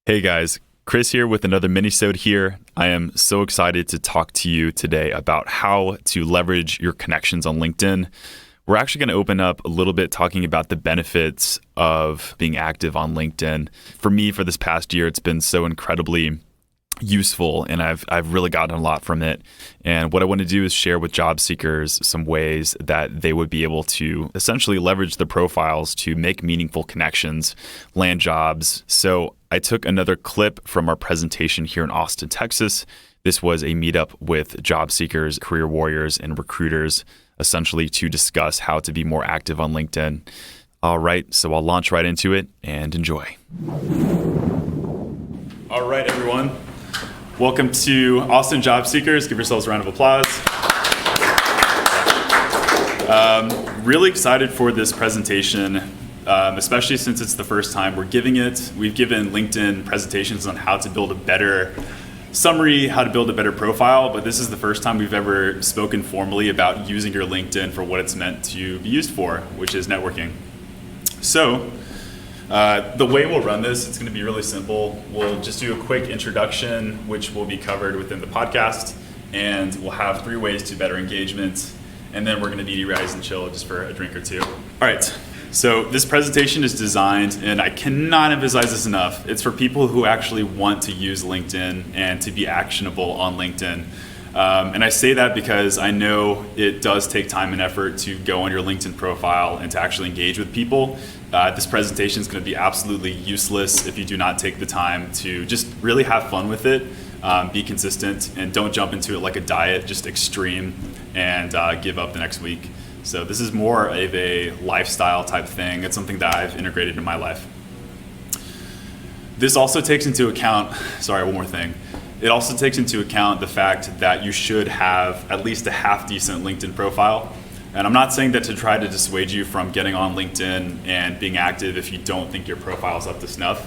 Hey guys, Chris here with another minisode here. I am so excited to talk to you today about how to leverage your connections on LinkedIn. We're actually going to open up a little bit talking about the benefits of being active on LinkedIn. For me, for this past year, it's been so incredibly useful, and I've really gotten a lot from it. And what I want to do is share with job seekers some ways that they would be able to essentially leverage the profiles to make meaningful connections, land jobs. So I took another clip from our presentation here in Austin, Texas. This was a meetup with job seekers, career warriors, and recruiters, essentially to discuss how to be more active on LinkedIn. All right, so I'll launch right into it and enjoy. All right, everyone. Welcome to Austin Job Seekers. Give yourselves a round of applause. Really excited for this presentation, especially since it's the first time we're giving it. We've given LinkedIn presentations on how to build a better summary, how to build a better profile, but this is the first time we've ever spoken formally about using your LinkedIn for what it's meant to be used for, which is networking. So, the way we'll run this, it's going to be really simple. We'll just do a quick introduction, which will be covered within the podcast, and we'll have 3 ways to better engagement, and then we're going to be rise and chill just for a drink or two. All right, so this presentation is designed, and I cannot emphasize this enough, it's for people who actually want to use LinkedIn and to be actionable on LinkedIn. And I say that because I know it does take time and effort to go on your LinkedIn profile and to actually engage with people. This presentation is going to be absolutely useless if you do not take the time to just really have fun with it, be consistent, and don't jump into it like a diet, just extreme, and give up the next week. So this is more of a lifestyle type thing. It's something that I've integrated in my life. This also takes into account, one more thing. It also takes into account the fact that you should have at least a half decent LinkedIn profile. And I'm not saying that to try to dissuade you from getting on LinkedIn and being active if you don't think your profile is up to snuff.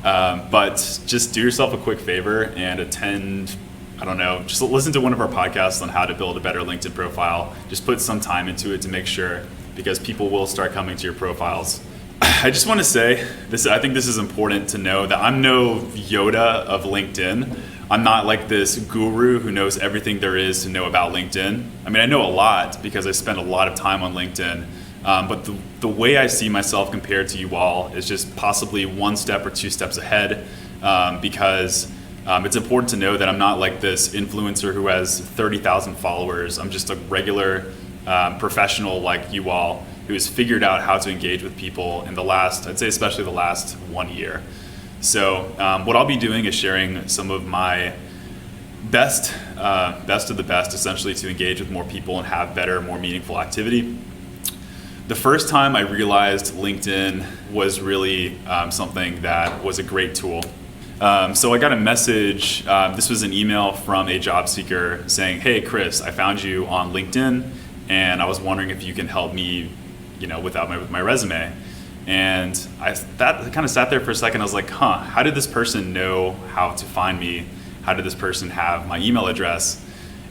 But just do yourself a quick favor and attend, just listen to one of our podcasts on how to build a better LinkedIn profile. Just put some time into it to make sure, because people will start coming to your profiles. I just want to say, I think this is important to know, that I'm no Yoda of LinkedIn. I'm not like this guru who knows everything there is to know about LinkedIn. I mean, I know a lot because I spend a lot of time on LinkedIn. But the way I see myself compared to you all is just possibly 1 step or 2 steps ahead, because it's important to know that I'm not like this influencer who has 30,000 followers. I'm just a regular professional like you all who has figured out how to engage with people in the last, I'd say especially the last 1 year. So what I'll be doing is sharing some of my best of the best, essentially, to engage with more people and have better, more meaningful activity. The first time I realized LinkedIn was really something that was a great tool. So I got a message, this was an email from a job seeker saying, "Hey Chris, I found you on LinkedIn and I was wondering if you can help me, with my resume." And that kind of sat there for a second. I was like, how did this person know how to find me? How did this person have my email address?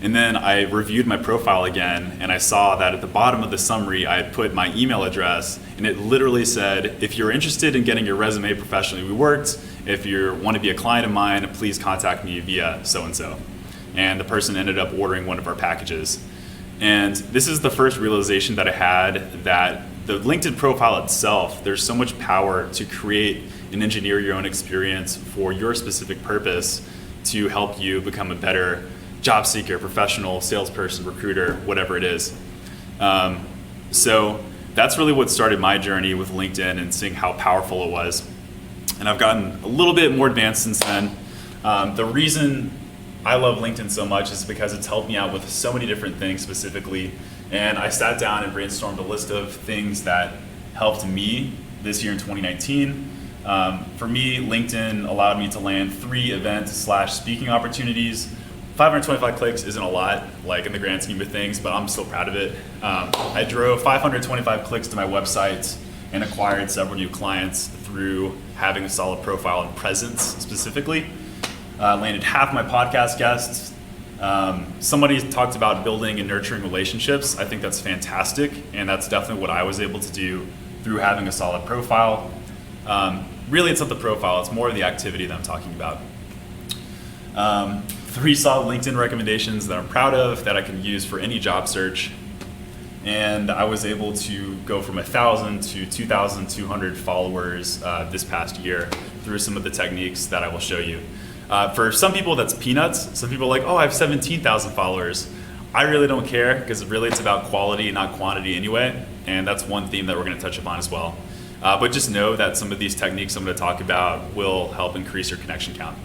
And then I reviewed my profile again, and I saw that at the bottom of the summary, I had put my email address, and it literally said, "If you're interested in getting your resume professionally reworked, if you want to be a client of mine, please contact me via so-and-so." And the person ended up ordering one of our packages. And this is the first realization that I had, that the LinkedIn profile itself, there's so much power to create and engineer your own experience for your specific purpose to help you become a better job seeker, professional, salesperson, recruiter, whatever it is. So that's really what started my journey with LinkedIn and seeing how powerful it was. And I've gotten a little bit more advanced since then. The reason I love LinkedIn so much is because it's helped me out with so many different things specifically. And I sat down and brainstormed a list of things that helped me this year in 2019. For me, LinkedIn allowed me to land 3 event/speaking opportunities. 525 clicks isn't a lot, like in the grand scheme of things, but I'm still proud of it. I drove 525 clicks to my website and acquired several new clients through having a solid profile and presence specifically. Landed half my podcast guests. Somebody talked about building and nurturing relationships. I think that's fantastic, and that's definitely what I was able to do through having a solid profile. really it's not the profile, it's more of the activity that I'm talking about. 3 solid LinkedIn recommendations that I'm proud of that I can use for any job search. And I was able to go from 1,000 to 2,200 followers this past year through some of the techniques that I will show you. For some people, that's peanuts. Some people are like, oh, I have 17,000 followers. I really don't care because really it's about quality, not quantity anyway. And that's one theme that we're going to touch upon as well. But just know that some of these techniques I'm going to talk about will help increase your connection count.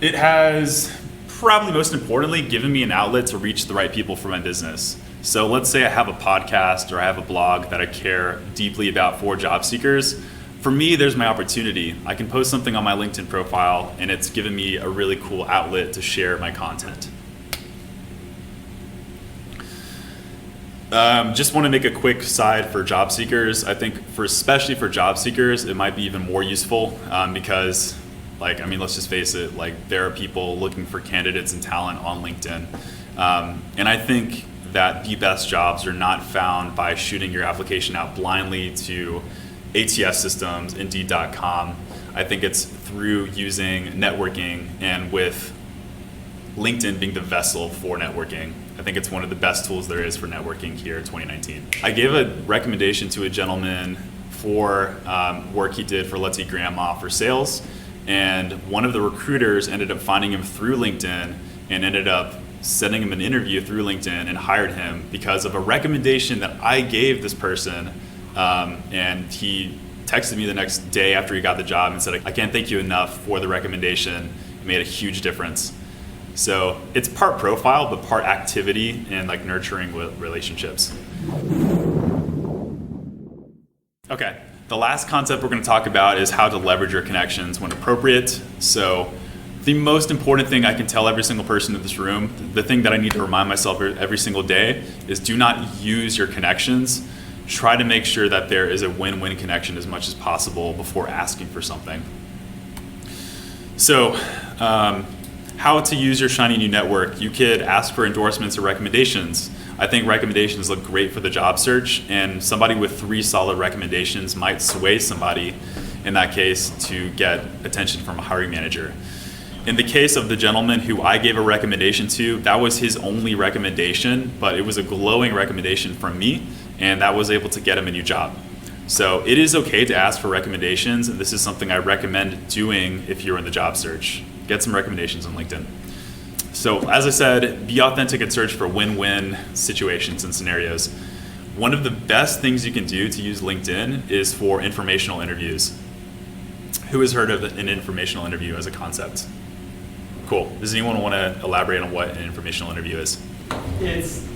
It has, probably most importantly, given me an outlet to reach the right people for my business. So let's say I have a podcast or I have a blog that I care deeply about for job seekers. For me, there's my opportunity. I can post something on my LinkedIn profile and it's given me a really cool outlet to share my content. Just want to make a quick side for job seekers. I think especially for job seekers, it might be even more useful because let's just face it, there are people looking for candidates and talent on LinkedIn. And I think that the best jobs are not found by shooting your application out blindly to ATS systems, Indeed.com. I think it's through using networking and with LinkedIn being the vessel for networking. I think it's one of the best tools there is for networking here in 2019. I gave a recommendation to a gentleman for work he did for Let's Eat Grandma for sales. And one of the recruiters ended up finding him through LinkedIn and ended up sending him an interview through LinkedIn and hired him because of a recommendation that I gave this person. And he texted me the next day after he got the job and said, I can't thank you enough for the recommendation. It made a huge difference. So it's part profile, but part activity and nurturing relationships. Okay. The last concept we're going to talk about is how to leverage your connections when appropriate. So the most important thing I can tell every single person in this room, the thing that I need to remind myself every single day is do not use your connections. Try to make sure that there is a win-win connection as much as possible before asking for something. So how to use your shiny new network. You could ask for endorsements or recommendations. I think recommendations look great for the job search, and somebody with 3 solid recommendations might sway somebody in that case to get attention from a hiring manager. In the case of the gentleman who I gave a recommendation to, that was his only recommendation, but it was a glowing recommendation from me, and that was able to get him a new job. So it is okay to ask for recommendations, and this is something I recommend doing if you're in the job search. Get some recommendations on LinkedIn. So as I said, be authentic and search for win-win situations and scenarios. One of the best things you can do to use LinkedIn is for informational interviews. Who has heard of an informational interview as a concept? Cool. Does anyone want to elaborate on what an informational interview is? It's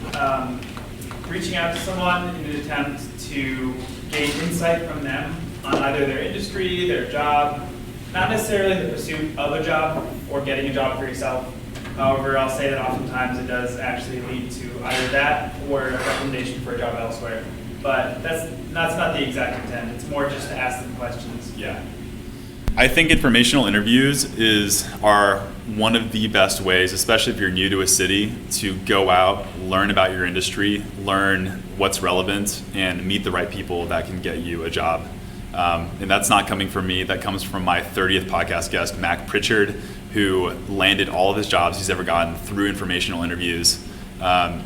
reaching out to someone in an attempt to gain insight from them on either their industry, their job, not necessarily the pursuit of a job or getting a job for yourself. However, I'll say that oftentimes it does actually lead to either that or a recommendation for a job elsewhere. But that's not the exact intent. It's more just to ask them questions. Yeah. I think informational interviews are one of the best ways, especially if you're new to a city, to go out, learn about your industry, learn what's relevant, and meet the right people that can get you a job. And that's not coming from me. That comes from my 30th podcast guest, Mac Pritchard, who landed all of his jobs he's ever gotten through informational interviews.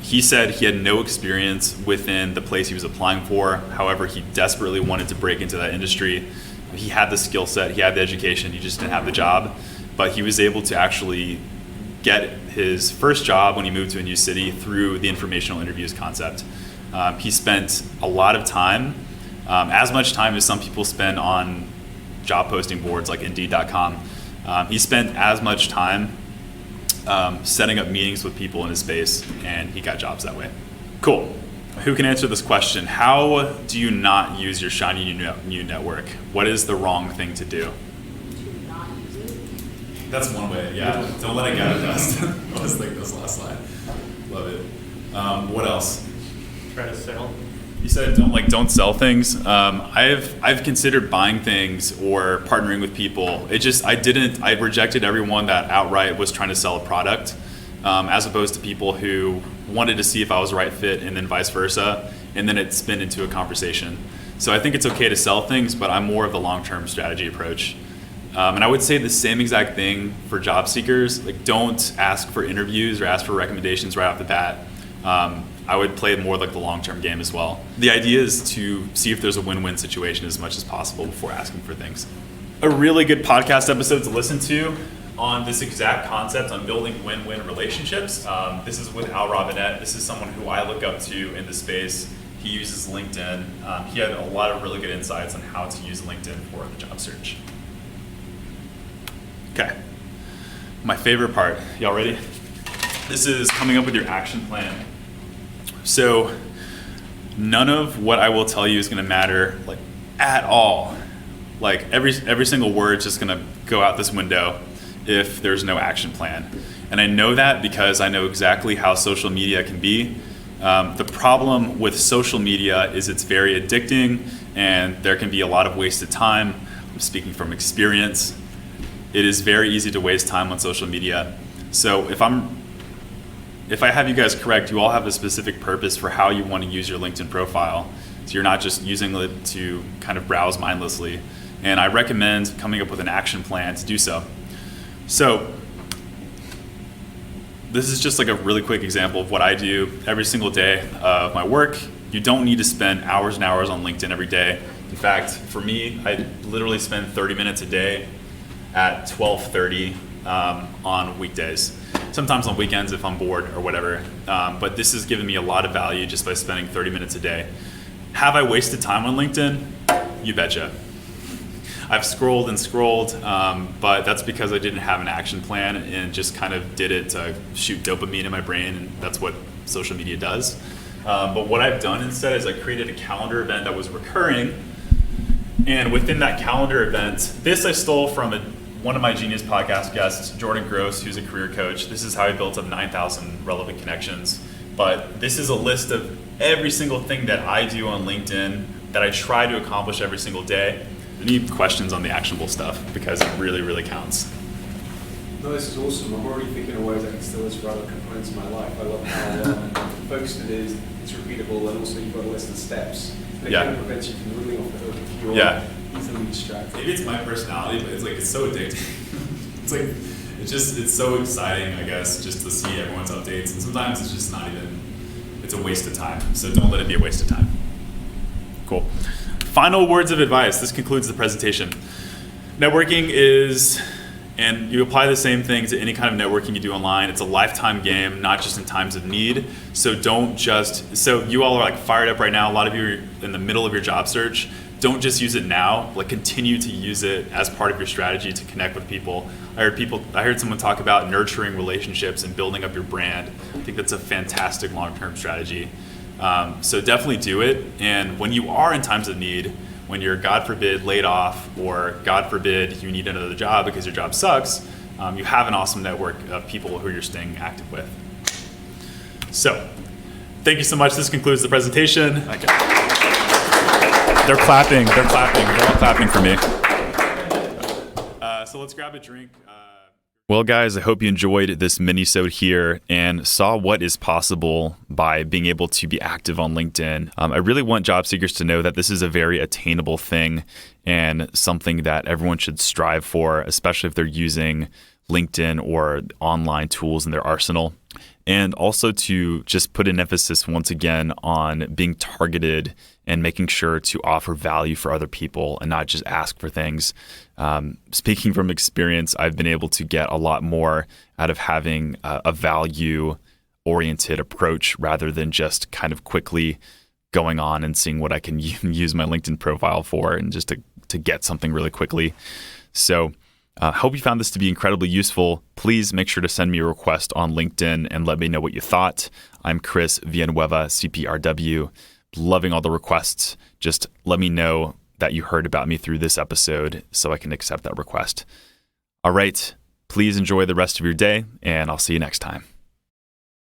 He said he had no experience within the place he was applying for. However, he desperately wanted to break into that industry. He had the skill set, he had the education, he just didn't have the job. But he was able to actually get his first job when he moved to a new city through the informational interviews concept. He spent a lot of time, as much time as some people spend on job posting boards like Indeed.com. He spent as much time setting up meetings with people in his space, and he got jobs that way. Cool. Who can answer this question? How do you not use your shiny new network? What is the wrong thing to do? To not use it? That's one way, yeah. Don't let it get out of dust. I was like this last slide. Love it. What else? Try to sell. You said don't sell things. I've considered buying things or partnering with people. I rejected everyone that outright was trying to sell a product, as opposed to people who wanted to see if I was the right fit and then vice versa, and then it spun into a conversation. So I think it's okay to sell things, but I'm more of the long-term strategy approach. And I would say the same exact thing for job seekers. Like, don't ask for interviews or ask for recommendations right off the bat. I would play more like the long-term game as well. The idea is to see if there's a win-win situation as much as possible before asking for things. A really good podcast episode to listen to on this exact concept on building win-win relationships. This is with Al Robinette. This is someone who I look up to in the space. He uses LinkedIn. He had a lot of really good insights on how to use LinkedIn for the job search. Okay, my favorite part. Y'all ready? This is coming up with your action plan. So none of what I will tell you is going to matter like at all. Like every single word is just going to go out this window if there's no action plan. And I know that because I know exactly how social media can be. The problem with social media is it's very addicting and there can be a lot of wasted time. I'm speaking from experience. It is very easy to waste time on social media. So if I have you guys correct, you all have a specific purpose for how you want to use your LinkedIn profile. So you're not just using it to kind of browse mindlessly. And I recommend coming up with an action plan to do so. So this is just like a really quick example of what I do every single day of my work. You don't need to spend hours and hours on LinkedIn every day. In fact, for me, I literally spend 30 minutes a day at 12:30 on weekdays. Sometimes on weekends if I'm bored or whatever. But this has given me a lot of value just by spending 30 minutes a day. Have I wasted time on LinkedIn? You betcha. I've scrolled and scrolled, but that's because I didn't have an action plan and just kind of did it to shoot dopamine in my brain, and that's what social media does. But what I've done instead is I created a calendar event that was recurring, and within that calendar event, this I stole from one of my Genius podcast guests, Jordan Gross, who's a career coach. This is how he built up 9,000 relevant connections. But this is a list of every single thing that I do on LinkedIn that I try to accomplish every single day. Any questions on the actionable stuff? Because it really, really counts. No, this is awesome. I'm already thinking of ways I can still this for other components of my life. I love how focused it is, it's repeatable, and also you've got a list of steps. And it kind of prevents you from really off the hook if you're easily distracted. Maybe it's my personality, but it's so addicting. It's so exciting, I guess, just to see everyone's updates. And sometimes it's just not even, it's a waste of time. So don't let it be a waste of time. Cool. Final words of advice. This concludes the presentation. Networking is, and you apply the same thing to any kind of networking you do online. It's a lifetime game, not just in times of need. So so you all are like fired up right now. A lot of you are in the middle of your job search. Don't just use it now, like continue to use it as part of your strategy to connect with people. I heard someone talk about nurturing relationships and building up your brand. I think that's a fantastic long-term strategy. So definitely do it. And when you are in times of need, when you're, God forbid, laid off, or God forbid, you need another job because your job sucks, you have an awesome network of people who you're staying active with. So, thank you so much. This concludes the presentation. They're clapping. They're all clapping for me. So let's grab a drink. Well, guys, I hope you enjoyed this mini-sode here and saw what is possible by being able to be active on LinkedIn. I really want job seekers to know that this is a very attainable thing and something that everyone should strive for, especially if they're using LinkedIn or online tools in their arsenal. And also to just put an emphasis once again on being targeted and making sure to offer value for other people and not just ask for things. Speaking from experience, I've been able to get a lot more out of having a value-oriented approach rather than just kind of quickly going on and seeing what I can use my LinkedIn profile for and just to get something really quickly. So hope you found this to be incredibly useful. Please make sure to send me a request on LinkedIn and let me know what you thought. I'm Chris Villanueva, CPRW. Loving all the requests. Just let me know that you heard about me through this episode so I can accept that request. All right. Please enjoy the rest of your day, and I'll see you next time.